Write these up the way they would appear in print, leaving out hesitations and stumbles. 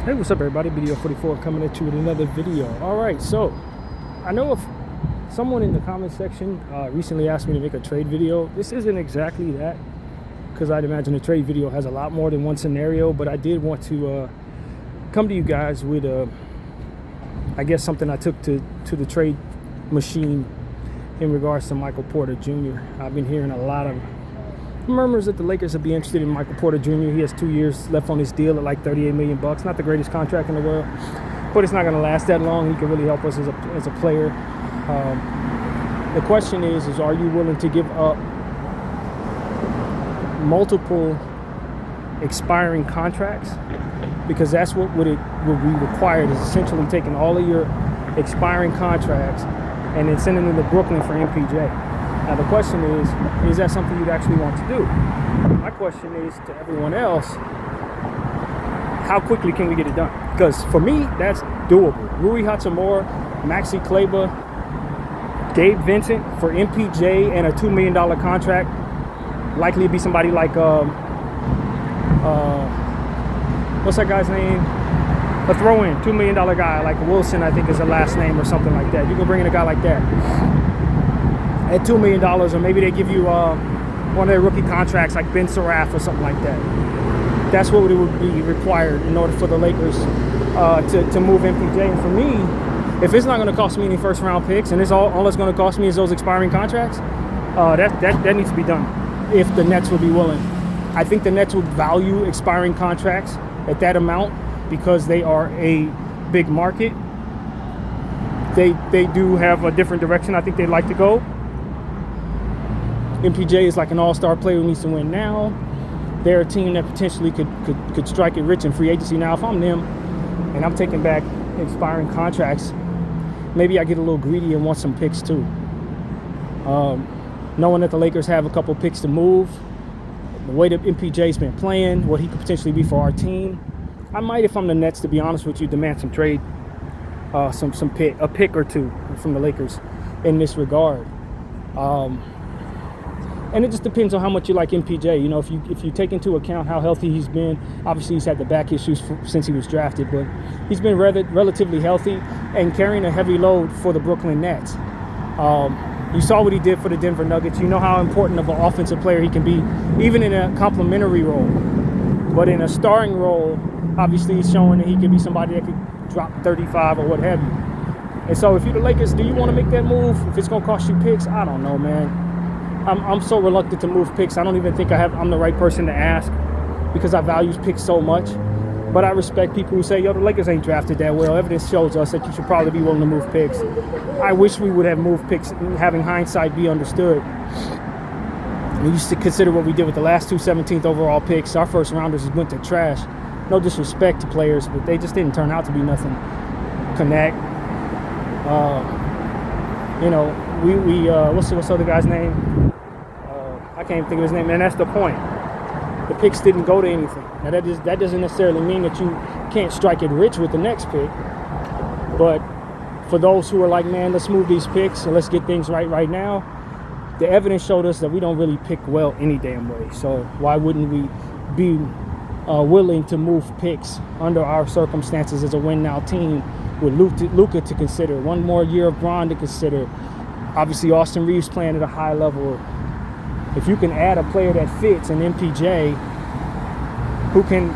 Hey, what's up, everybody? Video 44 coming at you with another video. All right, so I know if someone in the comment section recently asked me to make a trade video. This isn't exactly that, because I'd imagine a trade video has a lot more than one scenario, but I did want to come to you guys with, I guess, something I took to the trade machine in regards to Michael Porter Jr. I've been hearing a lot of murmurs that the Lakers would be interested in Michael Porter Jr. He has 2 years left on his deal at like $38 million. Not the greatest contract in the world, but it's not going to last that long. He can really help us as a player. The question is are you willing to give up multiple expiring contracts? Because that's what would be required, is essentially taking all of your expiring contracts and then sending them to Brooklyn for MPJ. Now the question is that something you'd actually want to do? My question is to everyone else, how quickly can we get it done? Because for me, that's doable. Rui Hachimura, Maxi Kleber, Gabe Vincent for MPJ and a $2 million contract. Likely to be somebody like, what's that guy's name? A throw-in, $2 million guy, like Wilson, I think is the last name or something like that. You can bring in a guy like that at $2 million, or maybe they give you one of their rookie contracts like Ben Saraf or something like that. That's what it would be required in order for the Lakers to move MPJ. And for me, if it's not going to cost me any first-round picks, and it's all it's going to cost me is those expiring contracts, that needs to be done if the Nets would be willing. I think the Nets would value expiring contracts at that amount because they are a big market. They do have a different direction I think they'd like to go. MPJ is like an all-star player who needs to win now. They're a team that potentially could strike it rich in free agency. Now, if I'm them and I'm taking back expiring contracts, maybe I get a little greedy and want some picks too. Knowing that the Lakers have a couple picks to move, the way that MPJ's been playing, what he could potentially be for our team, I might, if I'm the Nets, to be honest with you, demand some trade, a pick or two from the Lakers in this regard. And it just depends on how much you like MPJ. You know, if you take into account how healthy he's been, obviously he's had the back issues since he was drafted, but he's been relatively healthy and carrying a heavy load for the Brooklyn Nets. You saw what he did for the Denver Nuggets. You know how important of an offensive player he can be, even in a complementary role. But in a starring role, obviously he's showing that he can be somebody that could drop 35 or what have you. And so if you're the Lakers, do you want to make that move? If it's going to cost you picks, I don't know, man. I'm so reluctant to move picks. I don't even think I'm the right person to ask because I value picks so much. But I respect people who say, yo, the Lakers ain't drafted that well. Evidence shows us that you should probably be willing to move picks. I wish we would have moved picks, having hindsight be understood. We used to consider what we did with the last two 17th overall picks. Our first rounders went to trash. No disrespect to players, but they just didn't turn out to be nothing. Connect. What's the other guy's name? I can't even think of his name, and that's the point. The picks didn't go to anything. Now that doesn't necessarily mean that you can't strike it rich with the next pick. But for those who are like, man, let's move these picks and let's get things right now, the evidence showed us that we don't really pick well any damn way. So why wouldn't we be willing to move picks under our circumstances as a win-now team with Luka to consider, one more year of Bron to consider, obviously Austin Reeves playing at a high level. If you can add a player that fits, an MPJ, who can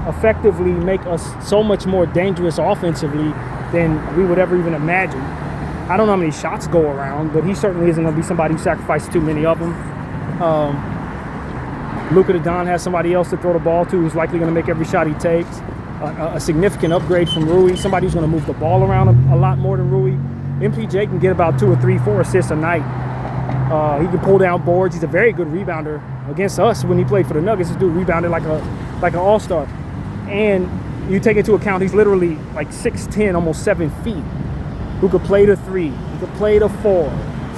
effectively make us so much more dangerous offensively than we would ever even imagine. I don't know how many shots go around, but he certainly isn't going to be somebody who sacrifices too many of them. Luka the Don has somebody else to throw the ball to who's likely going to make every shot he takes. A significant upgrade from Rui, somebody who's going to move the ball around a lot more than Rui. MPJ can get about 2 or 3, 4 assists a night. He can pull down boards. He's a very good rebounder. Against us, when he played for the Nuggets, this dude rebounded like an all-star. And you take into account he's literally like 6'10", almost 7 feet, who could play the 3, who could play the 4.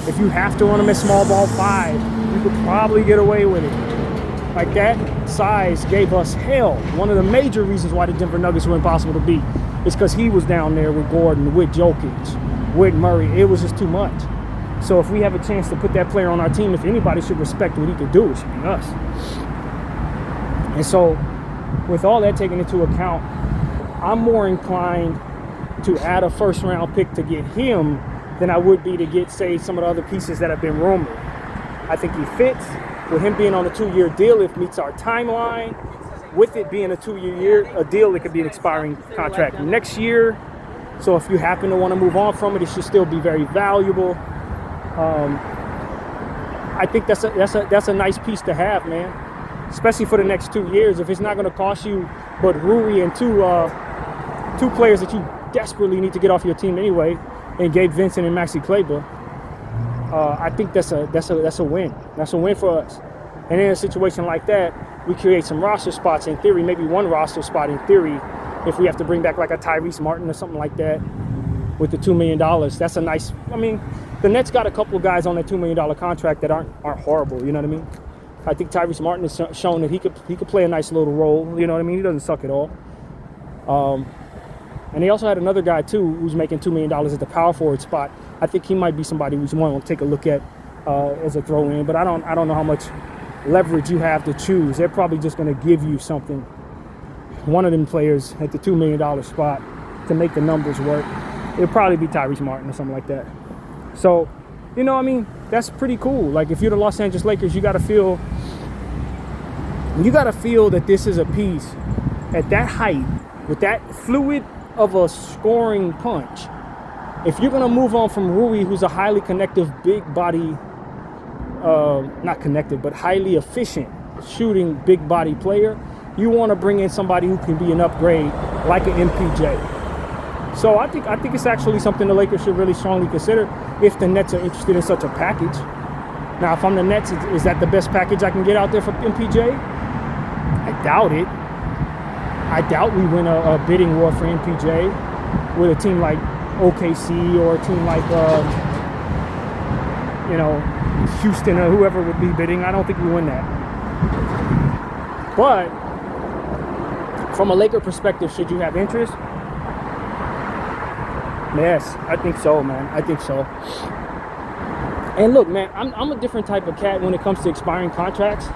If you have to run him at small ball 5, you could probably get away with it. Like, that size gave us hell. One of the major reasons why the Denver Nuggets were impossible to beat is because he was down there with Gordon, with Jokic, with Murray. It was just too much. So if we have a chance to put that player on our team, if anybody should respect what he could do, it should be us. And so with all that taken into account, I'm more inclined to add a first round pick to get him than I would be to get, say, some of the other pieces that have been rumored. I think he fits. With him being on a 2-year deal, it meets our timeline. With it being a 2-year deal, it could be an expiring contract next year. So if you happen to want to move on from it, it should still be very valuable. I think that's a nice piece to have, man. Especially for the next 2 years. If it's not going to cost you but Rui and two players that you desperately need to get off your team anyway, and Gabe Vincent and Maxi Kleber, I think that's a win. That's a win for us. And in a situation like that, we create some roster spots in theory, maybe one roster spot in theory, if we have to bring back like a Tyrese Martin or something like that with the $2 million. That's a nice, I mean, the Nets got a couple of guys on that $2 million contract that aren't horrible, you know what I mean? I think Tyrese Martin has shown that he could play a nice little role, you know what I mean? He doesn't suck at all. And they also had another guy too who's making $2 million at the power forward spot. I think he might be somebody who's one to take a look at as a throw-in, but I don't know how much leverage you have to choose. They're probably just going to give you something, one of them players at the $2 million spot to make the numbers work. It'll probably be Tyrese Martin or something like that. So, you know, I mean, that's pretty cool. Like, if you're the Los Angeles Lakers, you got to feel that this is a piece at that height with that fluid of a scoring punch. If you're going to move on from Rui, who's a highly connective, big body, not connected, but highly efficient shooting big body player, you want to bring in somebody who can be an upgrade like an MPJ. So I think it's actually something the Lakers should really strongly consider if the Nets are interested in such a package. Now, if I'm the Nets, is that the best package I can get out there for MPJ? I doubt it. I doubt we win a bidding war for MPJ with a team like OKC or a team like, Houston or whoever would be bidding. I don't think we win that. But from a Laker perspective, should you have interest? Yes, I think so, man. I think so. And look, man, I'm a different type of cat when it comes to expiring contracts.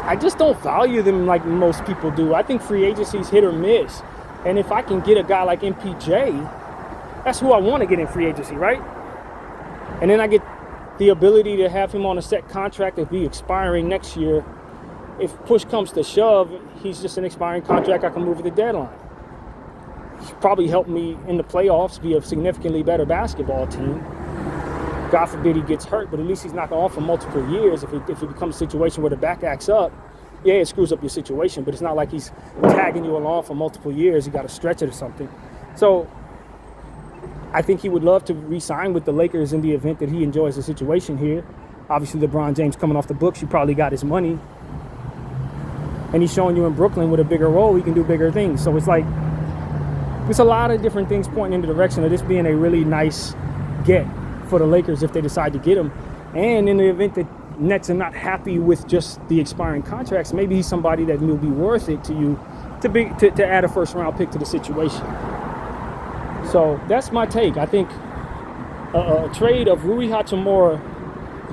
I just don't value them like most people do. I think free agency's hit or miss. And if I can get a guy like MPJ, that's who I want to get in free agency, right? And then I get the ability to have him on a set contract and be expiring next year. If push comes to shove, he's just an expiring contract I can move at the deadline. He's probably helped me in the playoffs be a significantly better basketball team. God forbid he gets hurt, but at least he's not going on for multiple years. If it becomes a situation where the back acts up, yeah, it screws up your situation, but it's not like he's tagging you along for multiple years. You got to stretch it or something. So I think he would love to re-sign with the Lakers in the event that he enjoys the situation here. Obviously, LeBron James coming off the books, you probably got his money. And he's showing you in Brooklyn with a bigger role, he can do bigger things. So it's like, there's a lot of different things pointing in the direction of this being a really nice get for the Lakers if they decide to get him. And in the event that Nets are not happy with just the expiring contracts, maybe he's somebody that will be worth it to you to add a first round pick to the situation. So that's my take. I think a trade of Rui Hachimura,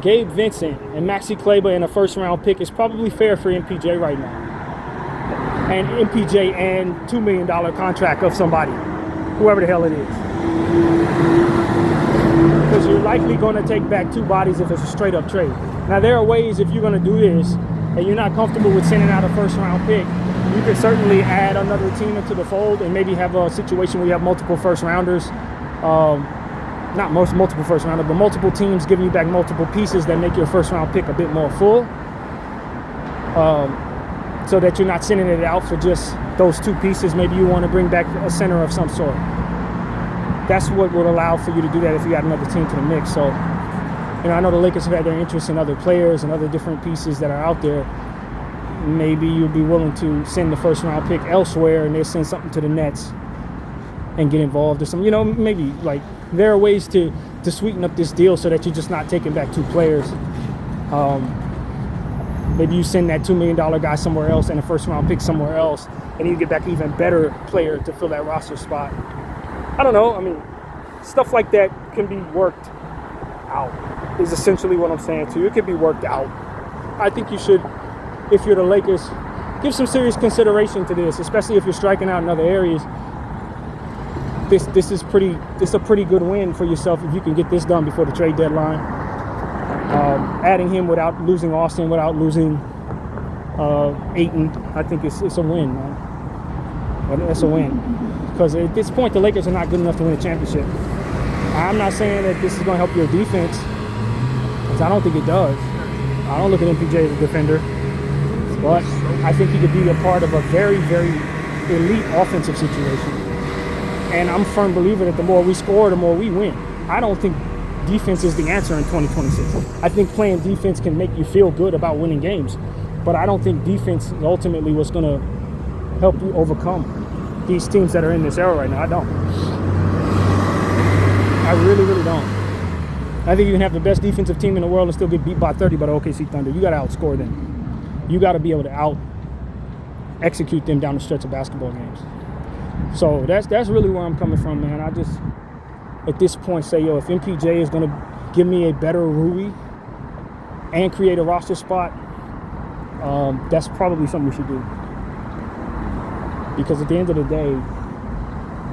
Gabe Vincent, and Maxi Kleber and a first round pick is probably fair for MPJ right now. And MPJ and $2 million contract of somebody, whoever the hell it is. Because you're likely going to take back two bodies if it's a straight up trade. Now, there are ways if you're going to do this and you're not comfortable with sending out a first round pick, you can certainly add another team into the fold and maybe have a situation where you have multiple first rounders. Not multiple first rounders, but multiple teams giving you back multiple pieces that make your first round pick a bit more full. So that you're not sending it out for just those two pieces. Maybe you want to bring back a center of some sort. That's what would allow for you to do that if you add another team to the mix. So, I know the Lakers have had their interest in other players and other different pieces that are out there. Maybe you'll be willing to send the first round pick elsewhere and they'll send something to the Nets and get involved or something. Maybe like there are ways to sweeten up this deal so that you're just not taking back two players. Maybe you send that $2 million guy somewhere else and a first round pick somewhere else, and you get back an even better player to fill that roster spot. I don't know. I mean, stuff like that can be worked out, is essentially what I'm saying to you. It can be worked out. I think you should, if you're the Lakers, give some serious consideration to this, especially if you're striking out in other areas. This is a pretty good win for yourself if you can get this done before the trade deadline. Adding him without losing Austin, without losing Ayton, I think it's a win, man. It's a win. Because at this point, the Lakers are not good enough to win a championship. I'm not saying that this is going to help your defense, because I don't think it does. I don't look at MPJ as a defender. But I think he could be a part of a very, very elite offensive situation. And I'm a firm believer that the more we score, the more we win. I don't think defense is the answer in 2026. I think playing defense can make you feel good about winning games. But I don't think defense is ultimately what's going to help you overcome these teams that are in this era right now. I don't. I really, really don't. I think you can have the best defensive team in the world and still get beat by 30 by the OKC Thunder. You got to outscore them. You got to be able to out-execute them down the stretch of basketball games. So that's really where I'm coming from, man. I just, at this point, say, yo, if MPJ is going to give me a better Rui and create a roster spot, that's probably something we should do. Because at the end of the day,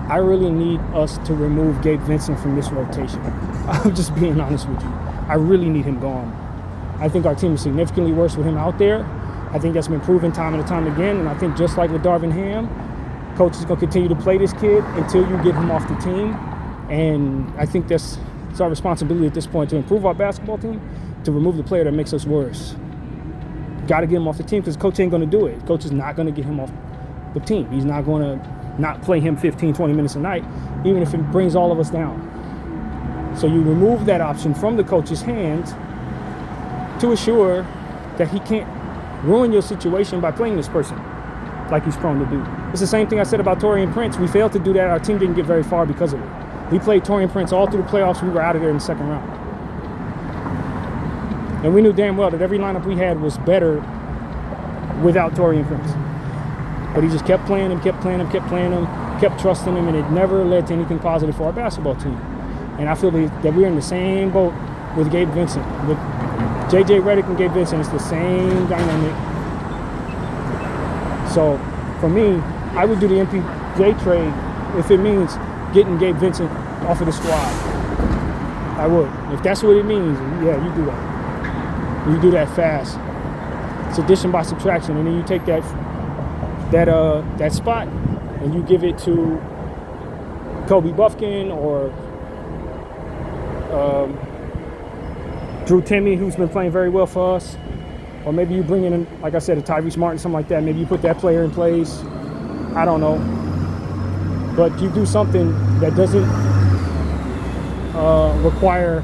I really need us to remove Gabe Vincent from this rotation. I'm just being honest with you. I really need him gone. I think our team is significantly worse with him out there. I think that's been proven time and time again. And I think just like with Darvin Ham, coach is going to continue to play this kid until you get him off the team. And I think it's our responsibility at this point to improve our basketball team, to remove the player that makes us worse. Got to get him off the team because coach ain't going to do it. Coach is not going to get him off the team. He's not going to not play him 15, 20 minutes a night, even if it brings all of us down. So you remove that option from the coach's hands to assure that he can't ruin your situation by playing this person like he's prone to do. It's the same thing I said about Taurean Prince. We failed to do that. Our team didn't get very far because of it. We played Taurean Prince all through the playoffs. We were out of there in the second round. And we knew damn well that every lineup we had was better without Taurean Prince. But he just kept playing him, kept trusting him, and it never led to anything positive for our basketball team. And I feel that we're in the same boat with Gabe Vincent. With J.J. Redick and Gabe Vincent, it's the same dynamic. So, for me, I would do the MPJ trade if it means getting Gabe Vincent off of the squad. I would. If that's what it means, yeah, you do that. You do that fast. It's addition by subtraction, and then you take that spot and you give it to Kobe Buffkin or Drew Timme, who's been playing very well for us. Or maybe you bring in, like I said, a Tyrese Martin, something like that. Maybe you put that player in place. I don't know. But you do something that doesn't require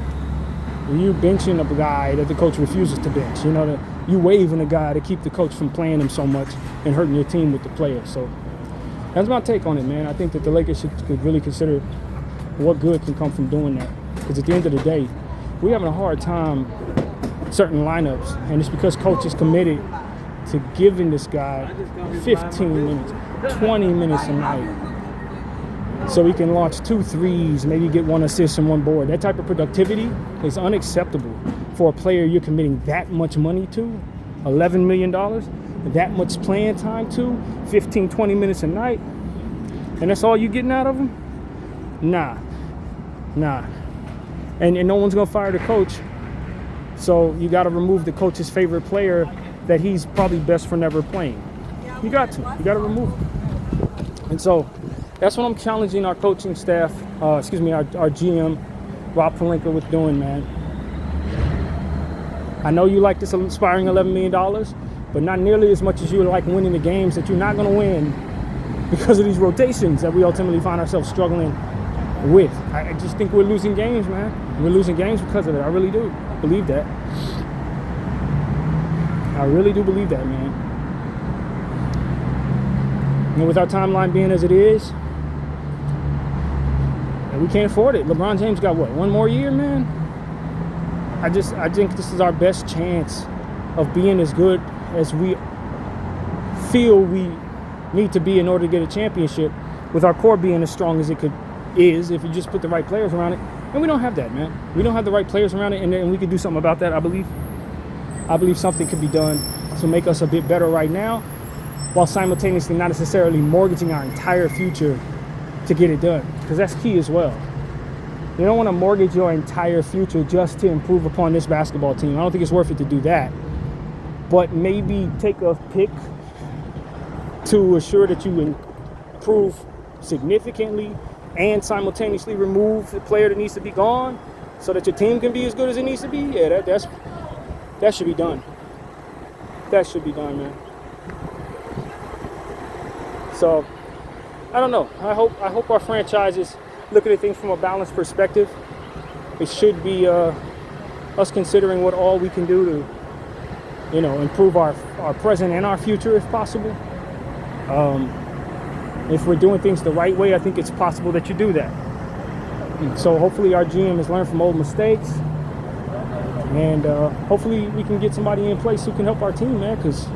you benching a guy that the coach refuses to bench. You know, you waving a guy to keep the coach from playing him so much and hurting your team with the players. So that's my take on it, man. I think that the Lakers could really consider what good can come from doing that. Because at the end of the day, we're having a hard time certain lineups, and it's because coach is committed to giving this guy 15 minutes, 20 minutes a night so he can launch 2 threes, maybe get 1 assist and 1 board. That type of productivity is unacceptable for a player you're committing that much money to, $11 million, that much playing time to, 15, 20 minutes a night, and that's all you're getting out of him? Nah. And no one's going to fire the coach. So you got to remove the coach's favorite player that he's probably best for never playing. You got to remove him. And so that's what I'm challenging our coaching staff, our GM, Rob Pelinka, with doing, man. I know you like this inspiring $11 million, but not nearly as much as you like winning the games that you're not going to win because of these rotations that we ultimately find ourselves struggling with. I just think we're losing games, man. We're losing games because of it. I really do believe that. I really do believe that, man. And with our timeline being as it is, and we can't afford it. LeBron James got what, 1 more year, man? I think this is our best chance of being as good as we feel we need to be in order to get a championship, with our core being as strong as it is if you just put the right players around it. And we don't have that, man. We don't have the right players around it, and we could do something about that, I believe. I believe something could be done to make us a bit better right now, while simultaneously not necessarily mortgaging our entire future to get it done, because that's key as well. You don't want to mortgage your entire future just to improve upon this basketball team. I don't think it's worth it to do that. But maybe take a pick to assure that you improve significantly and simultaneously remove the player that needs to be gone so that your team can be as good as it needs to be. Yeah, that should be done. That should be done, man. So, I don't know. I hope our franchises look at things from a balanced perspective. It should be us considering what all we can do to, improve our present and our future if possible. If we're doing things the right way, I think it's possible that you do that. And so hopefully our GM has learned from old mistakes. And hopefully we can get somebody in place who can help our team, man, because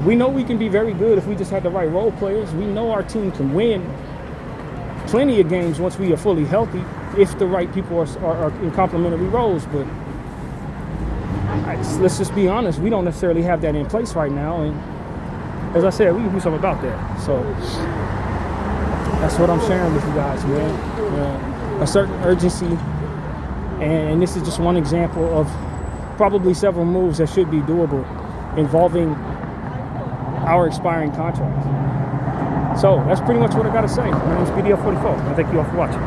we know we can be very good if we just have the right role players. We know our team can win plenty of games once we are fully healthy, if the right people are in complementary roles. But let's just be honest, we don't necessarily have that in place right now. And as I said, we can do something about that. So that's what I'm sharing with you guys, man. A certain urgency. And this is just one example of probably several moves that should be doable involving our expiring contracts. So that's pretty much what I got to say. My name is BDF44, and thank you all for watching.